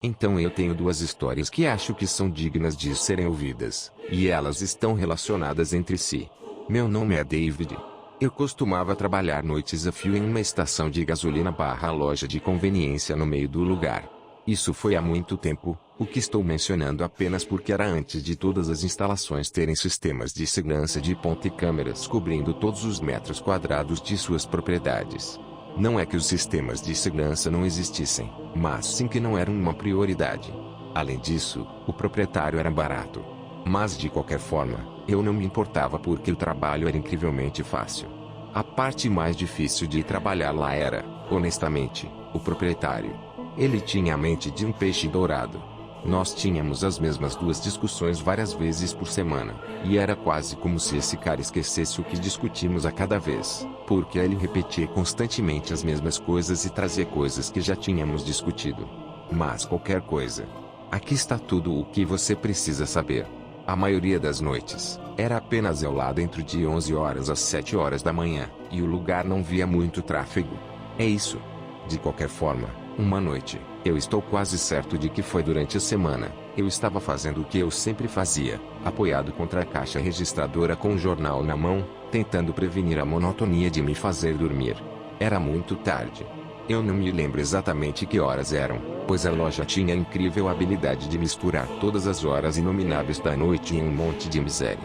Então eu tenho duas histórias que acho que são dignas de serem ouvidas, e elas estão relacionadas entre si. Meu nome é David. Eu costumava trabalhar noites a fio em uma estação de gasolina barra loja de conveniência no meio do lugar. Isso foi há muito tempo, o que estou mencionando apenas porque era antes de todas as instalações terem sistemas de segurança de ponta e câmeras cobrindo todos os metros quadrados de suas propriedades. Não é que os sistemas de segurança não existissem, mas sim que não eram uma prioridade. Além disso, o proprietário era barato. Mas de qualquer forma, eu não me importava porque o trabalho era incrivelmente fácil. A parte mais difícil de trabalhar lá era, honestamente, o proprietário. Ele tinha a mente de um peixe dourado. Nós tínhamos as mesmas duas discussões várias vezes por semana, e era quase como se esse cara esquecesse o que discutimos a cada vez, porque ele repetia constantemente as mesmas coisas e trazia coisas que já tínhamos discutido. Mas qualquer coisa. Aqui está tudo o que você precisa saber. A maioria das noites, era apenas eu lá dentro de 11 horas às 7 horas da manhã, e o lugar não via muito tráfego. É isso. De qualquer forma, uma noite, eu estou quase certo de que foi durante a semana, eu estava fazendo o que eu sempre fazia, apoiado contra a caixa registradora com o jornal na mão, tentando prevenir a monotonia de me fazer dormir. Era muito tarde. Eu não me lembro exatamente que horas eram, pois a loja tinha a incrível habilidade de misturar todas as horas inomináveis da noite em um monte de miséria.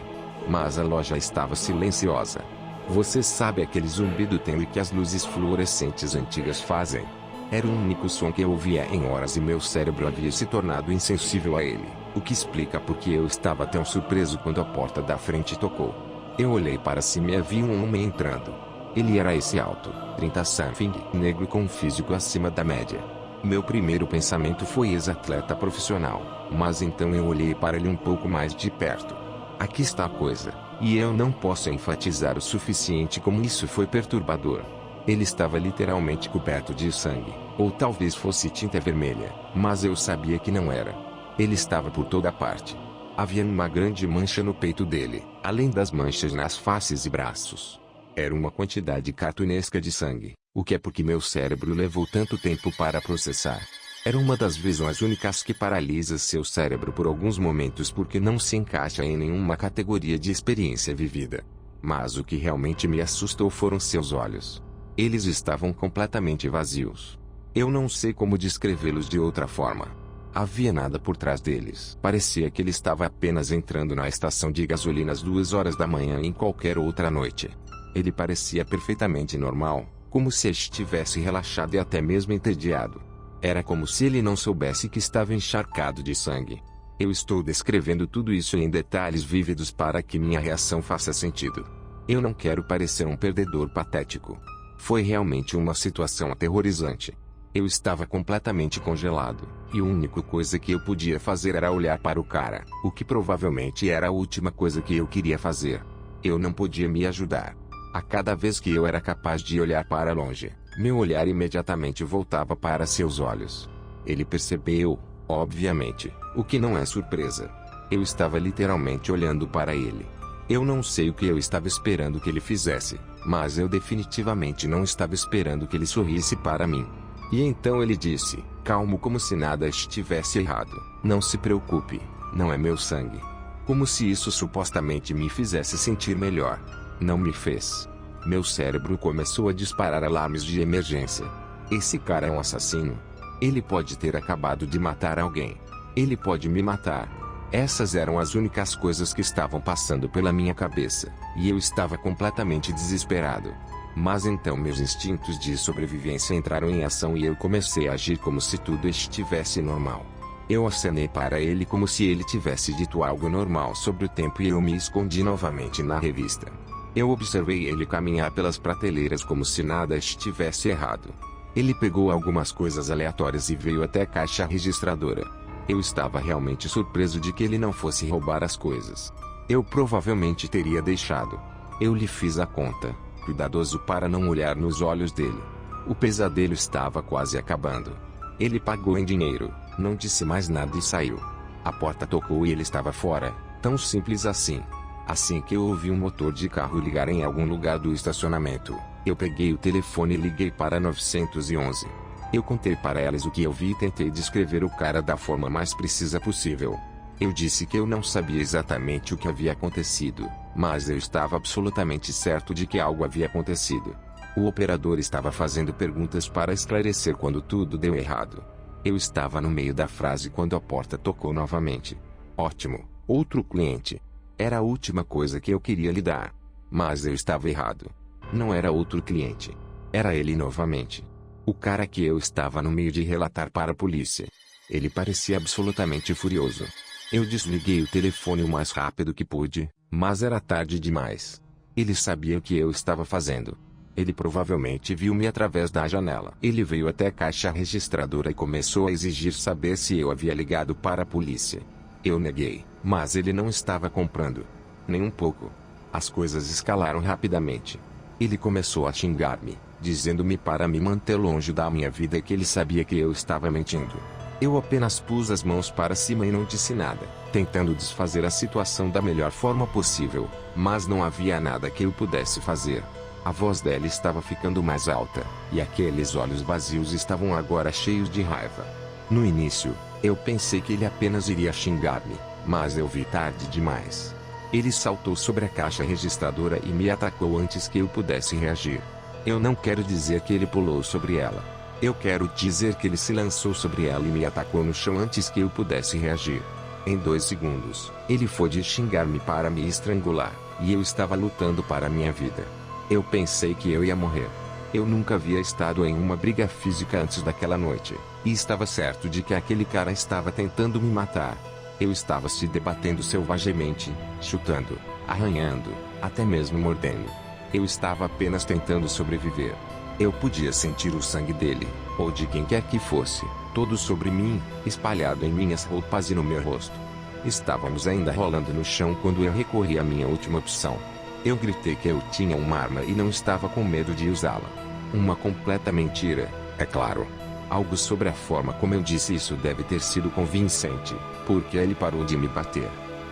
Mas a loja estava silenciosa. Você sabe aquele zumbido tênue que as luzes fluorescentes antigas fazem? Era o único som que eu ouvia em horas e meu cérebro havia se tornado insensível a ele, o que explica por que eu estava tão surpreso quando a porta da frente tocou. Eu olhei para cima e vi um homem entrando. Ele era esse alto, 30-something, negro com um físico acima da média. Meu primeiro pensamento foi ex-atleta profissional, mas então eu olhei para ele um pouco mais de perto. Aqui está a coisa, e eu não posso enfatizar o suficiente como isso foi perturbador. Ele estava literalmente coberto de sangue, ou talvez fosse tinta vermelha, mas eu sabia que não era. Ele estava por toda parte. Havia uma grande mancha no peito dele, além das manchas nas faces e braços. Era uma quantidade cartunesca de sangue, o que é porque meu cérebro levou tanto tempo para processar. Era uma das visões únicas que paralisa seu cérebro por alguns momentos porque não se encaixa em nenhuma categoria de experiência vivida. Mas o que realmente me assustou foram seus olhos. Eles estavam completamente vazios. Eu não sei como descrevê-los de outra forma. Havia nada por trás deles. Parecia que ele estava apenas entrando na estação de gasolina às 2 horas da manhã em qualquer outra noite. Ele parecia perfeitamente normal, como se estivesse relaxado e até mesmo entediado. Era como se ele não soubesse que estava encharcado de sangue. Eu estou descrevendo tudo isso em detalhes vívidos para que minha reação faça sentido. Eu não quero parecer um perdedor patético. Foi realmente uma situação aterrorizante. Eu estava completamente congelado, e a única coisa que eu podia fazer era olhar para o cara, o que provavelmente era a última coisa que eu queria fazer. Eu não podia me ajudar. A cada vez que eu era capaz de olhar para longe, meu olhar imediatamente voltava para seus olhos. Ele percebeu, obviamente, o que não é surpresa. Eu estava literalmente olhando para ele. Eu não sei o que eu estava esperando que ele fizesse, mas eu definitivamente não estava esperando que ele sorrisse para mim. E então ele disse, calmo como se nada estivesse errado, não se preocupe, não é meu sangue. Como se isso supostamente me fizesse sentir melhor. Não me fez. Meu cérebro começou a disparar alarmes de emergência. Esse cara é um assassino. Ele pode ter acabado de matar alguém. Ele pode me matar. Essas eram as únicas coisas que estavam passando pela minha cabeça, e eu estava completamente desesperado. Mas então meus instintos de sobrevivência entraram em ação e eu comecei a agir como se tudo estivesse normal. Eu acenei para ele como se ele tivesse dito algo normal sobre o tempo e eu me escondi novamente na revista. Eu observei ele caminhar pelas prateleiras como se nada estivesse errado. Ele pegou algumas coisas aleatórias e veio até a caixa registradora. Eu estava realmente surpreso de que ele não fosse roubar as coisas. Eu provavelmente teria deixado. Eu lhe fiz a conta, cuidadoso para não olhar nos olhos dele. O pesadelo estava quase acabando. Ele pagou em dinheiro, não disse mais nada e saiu. A porta tocou e ele estava fora, tão simples assim. Assim que eu ouvi um motor de carro ligar em algum lugar do estacionamento, eu peguei o telefone e liguei para 911. Eu contei para elas o que eu vi e tentei descrever o cara da forma mais precisa possível. Eu disse que eu não sabia exatamente o que havia acontecido, mas eu estava absolutamente certo de que algo havia acontecido. O operador estava fazendo perguntas para esclarecer quando tudo deu errado. Eu estava no meio da frase quando a porta tocou novamente. Ótimo, outro cliente. Era a última coisa que eu queria lhe dar. Mas eu estava errado. Não era outro cliente. Era ele novamente. O cara que eu estava no meio de relatar para a polícia. Ele parecia absolutamente furioso. Eu desliguei o telefone o mais rápido que pude, mas era tarde demais. Ele sabia o que eu estava fazendo. Ele provavelmente viu-me através da janela. Ele veio até a caixa registradora e começou a exigir saber se eu havia ligado para a polícia. Eu neguei, mas ele não estava comprando. Nem um pouco. As coisas escalaram rapidamente. Ele começou a xingar-me, dizendo-me para me manter longe da minha vida e que ele sabia que eu estava mentindo. Eu apenas pus as mãos para cima e não disse nada, tentando desfazer a situação da melhor forma possível, mas não havia nada que eu pudesse fazer. A voz dela estava ficando mais alta, e aqueles olhos vazios estavam agora cheios de raiva. No início, eu pensei que ele apenas iria xingar-me, mas eu vi tarde demais. Ele saltou sobre a caixa registradora e me atacou antes que eu pudesse reagir. Eu não quero dizer que ele pulou sobre ela. Eu quero dizer que ele se lançou sobre ela e me atacou no chão antes que eu pudesse reagir. Em 2 segundos, ele foi de xingar-me para me estrangular, e eu estava lutando para minha vida. Eu pensei que eu ia morrer. Eu nunca havia estado em uma briga física antes daquela noite, e estava certo de que aquele cara estava tentando me matar. Eu estava se debatendo selvagemente, chutando, arranhando, até mesmo mordendo. Eu estava apenas tentando sobreviver. Eu podia sentir o sangue dele, ou de quem quer que fosse, todo sobre mim, espalhado em minhas roupas e no meu rosto. Estávamos ainda rolando no chão quando eu recorri à minha última opção. Eu gritei que eu tinha uma arma e não estava com medo de usá-la. Uma completa mentira, é claro. Algo sobre a forma como eu disse isso deve ter sido convincente, porque ele parou de me bater.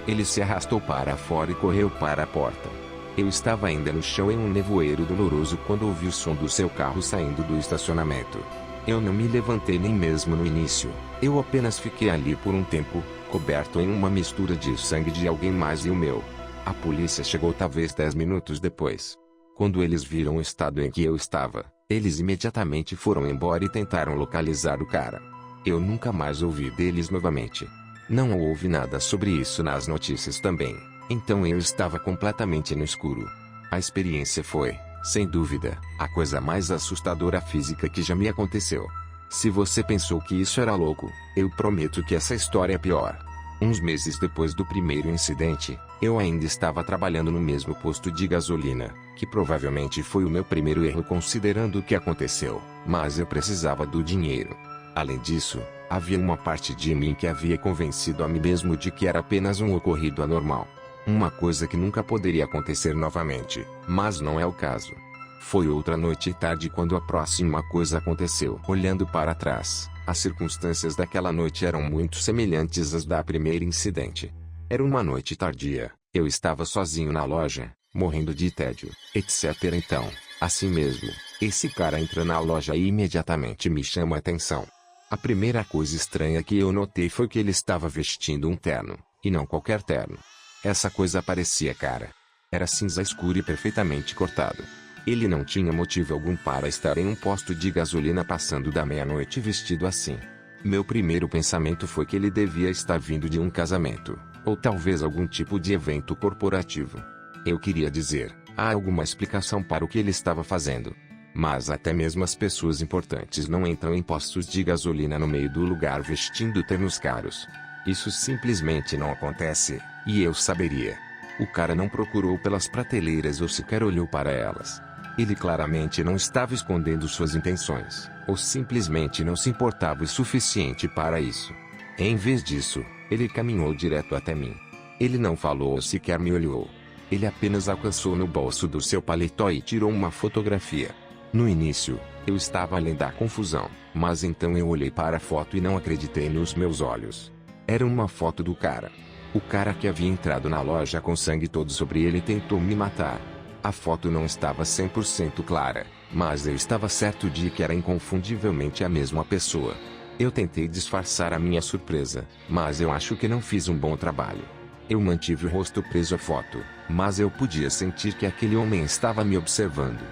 Ele se arrastou para fora e correu para a porta. Eu estava ainda no chão em um nevoeiro doloroso quando ouvi o som do seu carro saindo do estacionamento. Eu não me levantei nem mesmo no início. Eu apenas fiquei ali por um tempo, coberto em uma mistura de sangue de alguém mais e o meu. A polícia chegou talvez 10 minutos depois. Quando eles viram o estado em que eu estava, eles imediatamente foram embora e tentaram localizar o cara. Eu nunca mais ouvi deles novamente. Não houve nada sobre isso nas notícias também, então eu estava completamente no escuro. A experiência foi, sem dúvida, a coisa mais assustadora física que já me aconteceu. Se você pensou que isso era louco, eu prometo que essa história é pior. Uns meses depois do primeiro incidente, eu ainda estava trabalhando no mesmo posto de gasolina, que provavelmente foi o meu primeiro erro considerando o que aconteceu, mas eu precisava do dinheiro. Além disso, havia uma parte de mim que havia convencido a mim mesmo de que era apenas um ocorrido anormal. Uma coisa que nunca poderia acontecer novamente, mas não é o caso. Foi outra noite e tarde quando a próxima coisa aconteceu. Olhando para trás, as circunstâncias daquela noite eram muito semelhantes às da primeira incidente. Era uma noite tardia, eu estava sozinho na loja, morrendo de tédio, etc. Então, assim mesmo, esse cara entra na loja e imediatamente me chama a atenção. A primeira coisa estranha que eu notei foi que ele estava vestindo um terno, e não qualquer terno. Essa coisa parecia cara. Era cinza escuro e perfeitamente cortado. Ele não tinha motivo algum para estar em um posto de gasolina passando da meia-noite vestido assim. Meu primeiro pensamento foi que ele devia estar vindo de um casamento, ou talvez algum tipo de evento corporativo. Eu queria dizer, há alguma explicação para o que ele estava fazendo. Mas até mesmo as pessoas importantes não entram em postos de gasolina no meio do lugar vestindo ternos caros. Isso simplesmente não acontece, e eu saberia. O cara não procurou pelas prateleiras ou sequer olhou para elas. Ele claramente não estava escondendo suas intenções, ou simplesmente não se importava o suficiente para isso. Em vez disso, ele caminhou direto até mim. Ele não falou ou sequer me olhou. Ele apenas alcançou no bolso do seu paletó e tirou uma fotografia. No início, eu estava além da confusão, mas então eu olhei para a foto e não acreditei nos meus olhos. Era uma foto do cara. O cara que havia entrado na loja com sangue todo sobre ele tentou me matar. A foto não estava 100% clara, mas eu estava certo de que era inconfundivelmente a mesma pessoa. Eu tentei disfarçar a minha surpresa, mas eu acho que não fiz um bom trabalho. Eu mantive o rosto preso à foto, mas eu podia sentir que aquele homem estava me observando.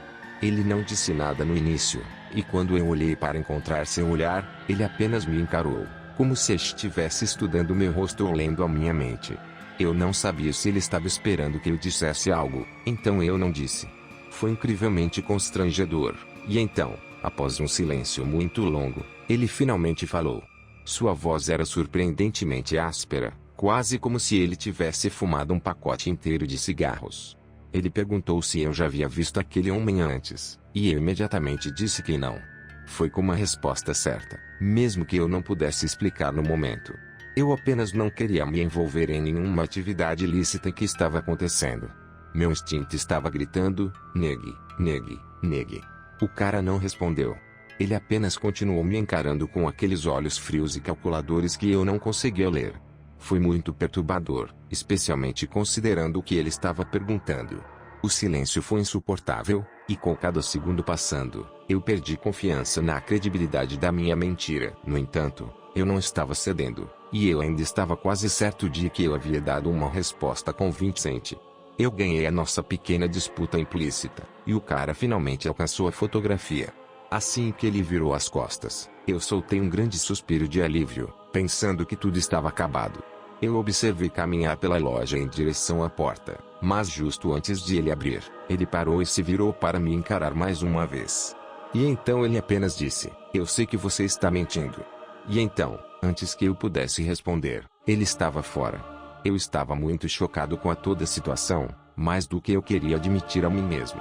Ele não disse nada no início, e quando eu olhei para encontrar seu olhar, ele apenas me encarou, como se estivesse estudando meu rosto ou lendo a minha mente. Eu não sabia se ele estava esperando que eu dissesse algo, então eu não disse. Foi incrivelmente constrangedor, e então, após um silêncio muito longo, ele finalmente falou. Sua voz era surpreendentemente áspera, quase como se ele tivesse fumado um pacote inteiro de cigarros. Ele perguntou se eu já havia visto aquele homem antes, e eu imediatamente disse que não. Foi como a resposta certa, mesmo que eu não pudesse explicar no momento. Eu apenas não queria me envolver em nenhuma atividade ilícita que estava acontecendo. Meu instinto estava gritando, negue, negue, negue. O cara não respondeu. Ele apenas continuou me encarando com aqueles olhos frios e calculadores que eu não conseguia ler. Foi muito perturbador, especialmente considerando o que ele estava perguntando. O silêncio foi insuportável, e com cada segundo passando, eu perdi confiança na credibilidade da minha mentira. No entanto, eu não estava cedendo, e eu ainda estava quase certo de que eu havia dado uma resposta convincente. Eu ganhei a nossa pequena disputa implícita, e o cara finalmente alcançou a fotografia. Assim que ele virou as costas, eu soltei um grande suspiro de alívio, pensando que tudo estava acabado. Eu observei caminhar pela loja em direção à porta, mas justo antes de ele abrir, ele parou e se virou para me encarar mais uma vez. E então ele apenas disse, eu sei que você está mentindo. E então, antes que eu pudesse responder, ele estava fora. Eu estava muito chocado com toda a situação, mais do que eu queria admitir a mim mesmo.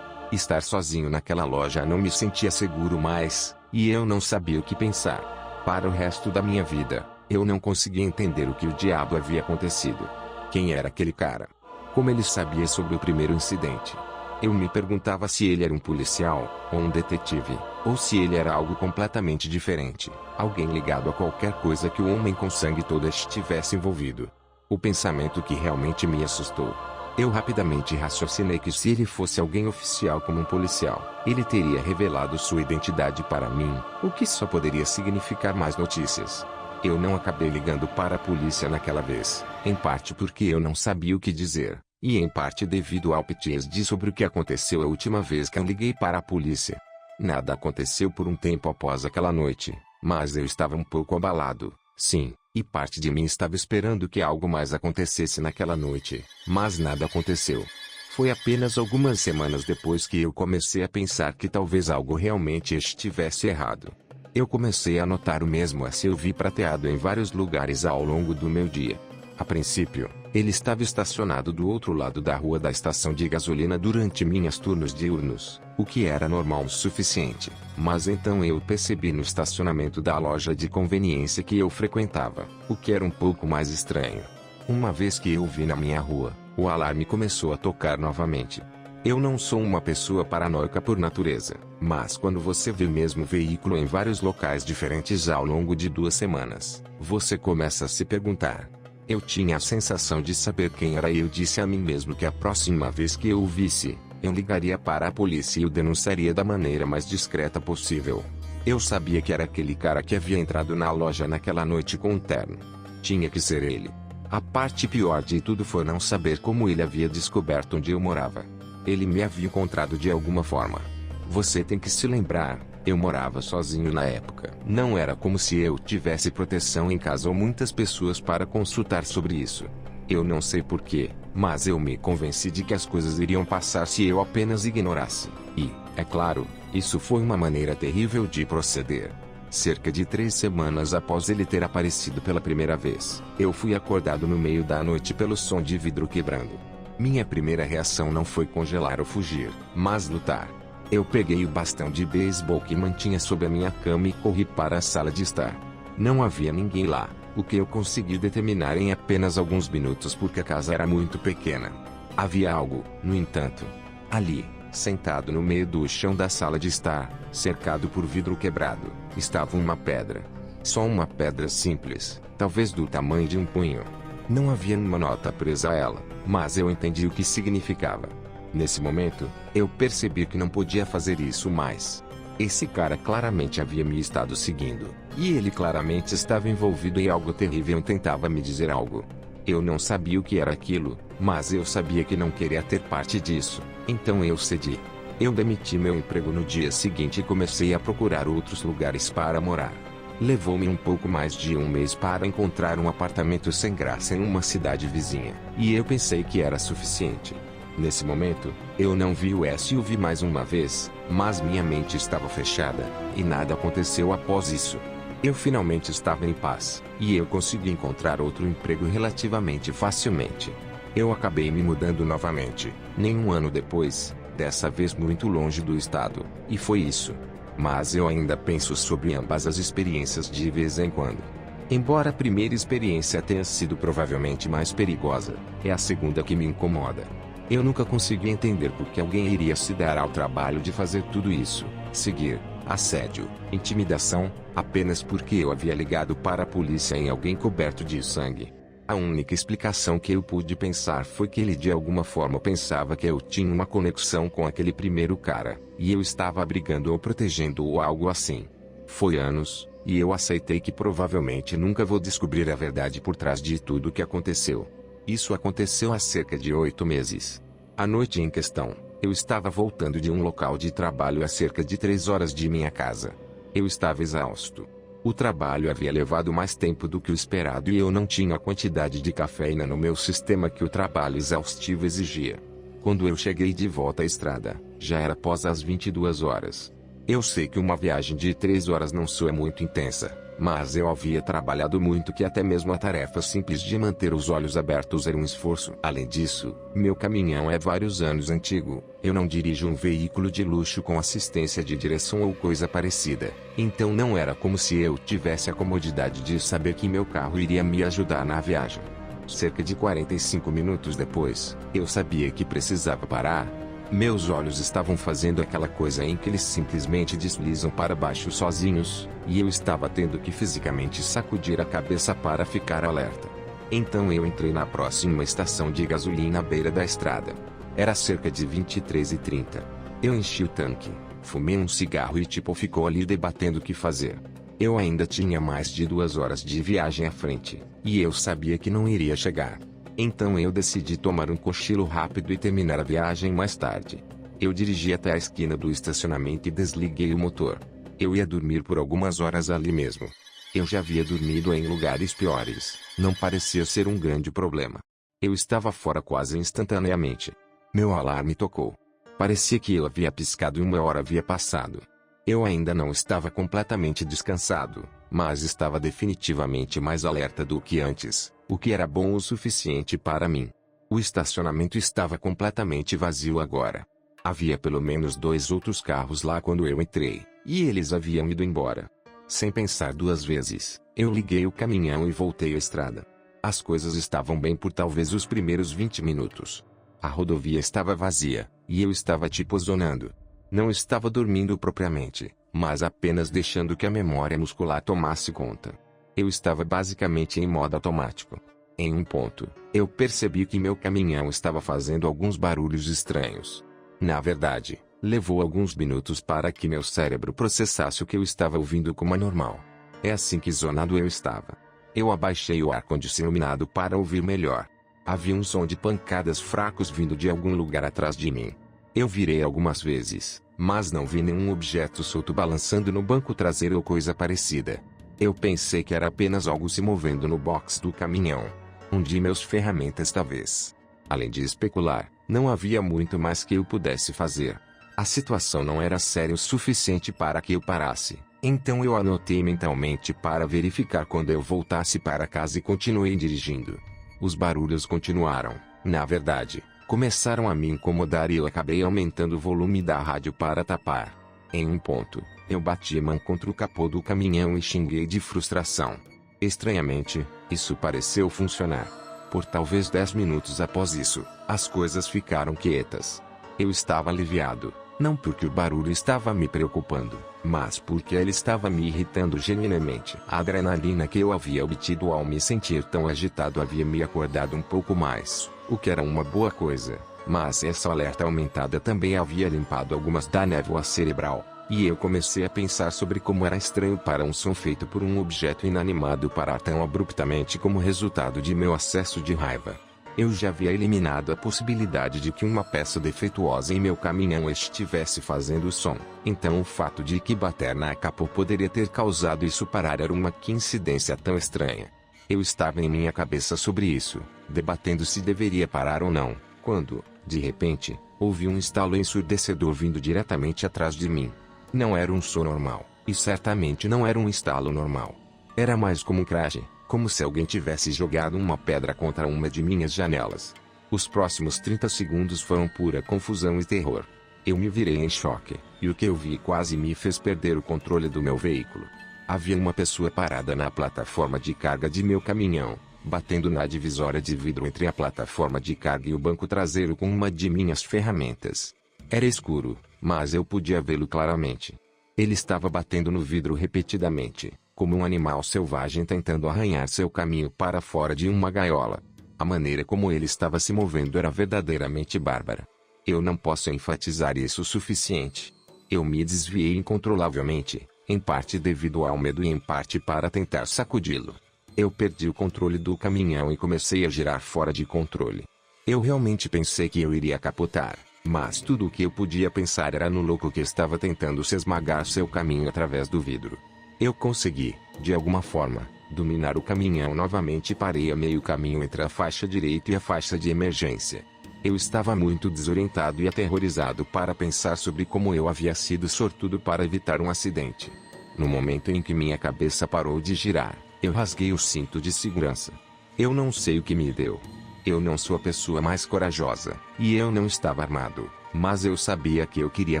Estar sozinho naquela loja não me sentia seguro mais, e eu não sabia o que pensar. Para o resto da minha vida, eu não conseguia entender o que o diabo havia acontecido. Quem era aquele cara? Como ele sabia sobre o primeiro incidente? Eu me perguntava se ele era um policial, ou um detetive, ou se ele era algo completamente diferente, alguém ligado a qualquer coisa que o homem com sangue todo estivesse envolvido. O pensamento que realmente me assustou. Eu rapidamente raciocinei que se ele fosse alguém oficial como um policial, ele teria revelado sua identidade para mim, o que só poderia significar mais notícias. Eu não acabei ligando para a polícia naquela vez, em parte porque eu não sabia o que dizer, e em parte devido ao PTSD sobre o que aconteceu a última vez que eu liguei para a polícia. Nada aconteceu por um tempo após aquela noite, mas eu estava um pouco abalado, sim. E parte de mim estava esperando que algo mais acontecesse naquela noite, mas nada aconteceu. Foi apenas algumas semanas depois que eu comecei a pensar que talvez algo realmente estivesse errado. Eu comecei a notar o mesmo SUV prateado em vários lugares ao longo do meu dia. A princípio, ele estava estacionado do outro lado da rua da estação de gasolina durante minhas turnos diurnos, o que era normal o suficiente, mas então eu percebi no estacionamento da loja de conveniência que eu frequentava, o que era um pouco mais estranho. Uma vez que eu vi na minha rua, o alarme começou a tocar novamente. Eu não sou uma pessoa paranoica por natureza, mas quando você vê o mesmo veículo em vários locais diferentes ao longo de 2 semanas, você começa a se perguntar. Eu tinha a sensação de saber quem era e eu disse a mim mesmo que a próxima vez que eu o visse, eu ligaria para a polícia e o denunciaria da maneira mais discreta possível. Eu sabia que era aquele cara que havia entrado na loja naquela noite com um terno. Tinha que ser ele. A parte pior de tudo foi não saber como ele havia descoberto onde eu morava. Ele me havia encontrado de alguma forma. Você tem que se lembrar, eu morava sozinho na época. Não era como se eu tivesse proteção em casa ou muitas pessoas para consultar sobre isso. Eu não sei porquê, mas eu me convenci de que as coisas iriam passar se eu apenas ignorasse. E, é claro, isso foi uma maneira terrível de proceder. Cerca de 3 semanas após ele ter aparecido pela primeira vez, eu fui acordado no meio da noite pelo som de vidro quebrando. Minha primeira reação não foi congelar ou fugir, mas lutar. Eu peguei o bastão de beisebol que mantinha sob a minha cama e corri para a sala de estar. Não havia ninguém lá, o que eu consegui determinar em apenas alguns minutos porque a casa era muito pequena. Havia algo, no entanto. Ali, sentado no meio do chão da sala de estar, cercado por vidro quebrado, estava uma pedra. Só uma pedra simples, talvez do tamanho de um punho. Não havia uma nota presa a ela, mas eu entendi o que significava. Nesse momento, eu percebi que não podia fazer isso mais. Esse cara claramente havia me estado seguindo, e ele claramente estava envolvido em algo terrível e tentava me dizer algo. Eu não sabia o que era aquilo, mas eu sabia que não queria ter parte disso, então eu cedi. Eu demiti meu emprego no dia seguinte e comecei a procurar outros lugares para morar. Levou-me um pouco mais de um mês para encontrar um apartamento sem graça em uma cidade vizinha, e eu pensei que era suficiente. Nesse momento, eu não vi o SUV mais uma vez, mas minha mente estava fechada, e nada aconteceu após isso. Eu finalmente estava em paz, e eu consegui encontrar outro emprego relativamente facilmente. Eu acabei me mudando novamente, nem um ano depois, dessa vez muito longe do estado, e foi isso. Mas eu ainda penso sobre ambas as experiências de vez em quando. Embora a primeira experiência tenha sido provavelmente mais perigosa, é a segunda que me incomoda. Eu nunca consegui entender por que alguém iria se dar ao trabalho de fazer tudo isso, seguir, assédio, intimidação, apenas porque eu havia ligado para a polícia em alguém coberto de sangue. A única explicação que eu pude pensar foi que ele de alguma forma pensava que eu tinha uma conexão com aquele primeiro cara, e eu estava abrigando ou protegendo ou algo assim. Foi anos, e eu aceitei que provavelmente nunca vou descobrir a verdade por trás de tudo o que aconteceu. Isso aconteceu há cerca de 8 meses. A noite em questão, eu estava voltando de um local de trabalho a cerca de 3 horas de minha casa. Eu estava exausto. O trabalho havia levado mais tempo do que o esperado e eu não tinha a quantidade de cafeína no meu sistema que o trabalho exaustivo exigia. Quando eu cheguei de volta à estrada, já era após as 22 horas. Eu sei que uma viagem de 3 horas não soa muito intensa, mas eu havia trabalhado muito que até mesmo a tarefa simples de manter os olhos abertos era um esforço. Além disso, meu caminhão é vários anos antigo, eu não dirijo um veículo de luxo com assistência de direção ou coisa parecida, então não era como se eu tivesse a comodidade de saber que meu carro iria me ajudar na viagem. Cerca de 45 minutos depois, eu sabia que precisava parar. Meus olhos estavam fazendo aquela coisa em que eles simplesmente deslizam para baixo sozinhos, e eu estava tendo que fisicamente sacudir a cabeça para ficar alerta. Então eu entrei na próxima estação de gasolina à beira da estrada. Era cerca de 23h30. Eu enchi o tanque, fumei um cigarro e ficou ali debatendo o que fazer. Eu ainda tinha mais de 2 horas de viagem à frente, e eu sabia que não iria chegar. Então eu decidi tomar um cochilo rápido e terminar a viagem mais tarde. Eu dirigi até a esquina do estacionamento e desliguei o motor. Eu ia dormir por algumas horas ali mesmo. Eu já havia dormido em lugares piores, não parecia ser um grande problema. Eu estava fora quase instantaneamente. Meu alarme tocou. Parecia que eu havia piscado e 1 hora havia passado. Eu ainda não estava completamente descansado, mas estava definitivamente mais alerta do que antes, o que era bom o suficiente para mim. O estacionamento estava completamente vazio agora. Havia pelo menos 2 outros carros lá quando eu entrei, e eles haviam ido embora. Sem pensar 2 vezes, eu liguei o caminhão e voltei à estrada. As coisas estavam bem por talvez os primeiros 20 minutos. A rodovia estava vazia, e eu estava zonando. Não estava dormindo propriamente, mas apenas deixando que a memória muscular tomasse conta. Eu estava basicamente em modo automático. Em um ponto, eu percebi que meu caminhão estava fazendo alguns barulhos estranhos. Na verdade, levou alguns minutos para que meu cérebro processasse o que eu estava ouvindo como anormal. É assim que zonado eu estava. Eu abaixei o ar-condicionado para ouvir melhor. Havia um som de pancadas fracos vindo de algum lugar atrás de mim. Eu virei algumas vezes, mas não vi nenhum objeto solto balançando no banco traseiro ou coisa parecida. Eu pensei que era apenas algo se movendo no box do caminhão. Hundi meus ferramentas talvez. Além de especular, não havia muito mais que eu pudesse fazer. A situação não era séria o suficiente para que eu parasse, então eu anotei mentalmente para verificar quando eu voltasse para casa e continuei dirigindo. Os barulhos continuaram, na verdade. Começaram a me incomodar e eu acabei aumentando o volume da rádio para tapar. Em um ponto, eu bati a mão contra o capô do caminhão e xinguei de frustração. Estranhamente, isso pareceu funcionar. Por talvez 10 minutos após isso, as coisas ficaram quietas. Eu estava aliviado, não porque o barulho estava me preocupando, mas porque ele estava me irritando genuinamente. A adrenalina que eu havia obtido ao me sentir tão agitado havia me acordado um pouco mais, o que era uma boa coisa. Mas essa alerta aumentada também havia limpado algumas da névoa cerebral, e eu comecei a pensar sobre como era estranho para um som feito por um objeto inanimado parar tão abruptamente como resultado de meu acesso de raiva. Eu já havia eliminado a possibilidade de que uma peça defeituosa em meu caminhão estivesse fazendo o som, então o fato de que bater na capô poderia ter causado isso parar era uma coincidência tão estranha. Eu estava em minha cabeça sobre isso, debatendo se deveria parar ou não, quando, de repente, ouvi um estalo ensurdecedor vindo diretamente atrás de mim. Não era um som normal, e certamente não era um estalo normal. Era mais como um crash, como se alguém tivesse jogado uma pedra contra uma de minhas janelas. Os próximos 30 segundos foram pura confusão e terror. Eu me virei em choque, e o que eu vi quase me fez perder o controle do meu veículo. Havia uma pessoa parada na plataforma de carga de meu caminhão, batendo na divisória de vidro entre a plataforma de carga e o banco traseiro com uma de minhas ferramentas. Era escuro, mas eu podia vê-lo claramente. Ele estava batendo no vidro repetidamente, como um animal selvagem tentando arranhar seu caminho para fora de uma gaiola. A maneira como ele estava se movendo era verdadeiramente bárbara. Eu não posso enfatizar isso o suficiente. Eu me desviei incontrolavelmente, em parte devido ao medo e em parte para tentar sacudi-lo. Eu perdi o controle do caminhão e comecei a girar fora de controle. Eu realmente pensei que eu iria capotar, mas tudo o que eu podia pensar era no louco que estava tentando se esmagar seu caminho através do vidro. Eu consegui, de alguma forma, dominar o caminhão novamente e parei a meio caminho entre a faixa direita e a faixa de emergência. Eu estava muito desorientado e aterrorizado para pensar sobre como eu havia sido sortudo para evitar um acidente. No momento em que minha cabeça parou de girar, eu rasguei o cinto de segurança. Eu não sei o que me deu. Eu não sou a pessoa mais corajosa, e eu não estava armado, mas eu sabia que eu queria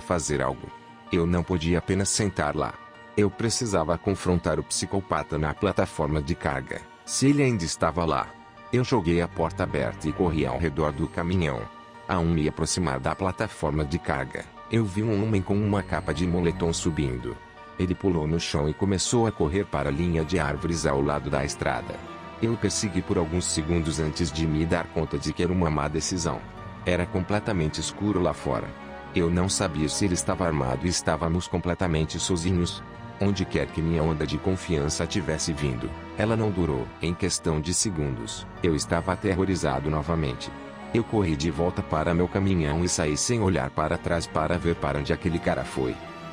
fazer algo. Eu não podia apenas sentar lá. Eu precisava confrontar o psicopata na plataforma de carga, se ele ainda estava lá. Eu joguei a porta aberta e corri ao redor do caminhão. Ao me aproximar da plataforma de carga, eu vi um homem com uma capa de moletom subindo. Ele pulou no chão e começou a correr para a linha de árvores ao lado da estrada. Eu o persegui por alguns segundos antes de me dar conta de que era uma má decisão. Era completamente escuro lá fora. Eu não sabia se ele estava armado e estávamos completamente sozinhos. Onde quer que minha onda de confiança tivesse vindo, ela não durou. Em questão de segundos, eu estava aterrorizado novamente. Eu corri de volta para meu caminhão e saí sem olhar para trás para ver para onde aquele cara foi.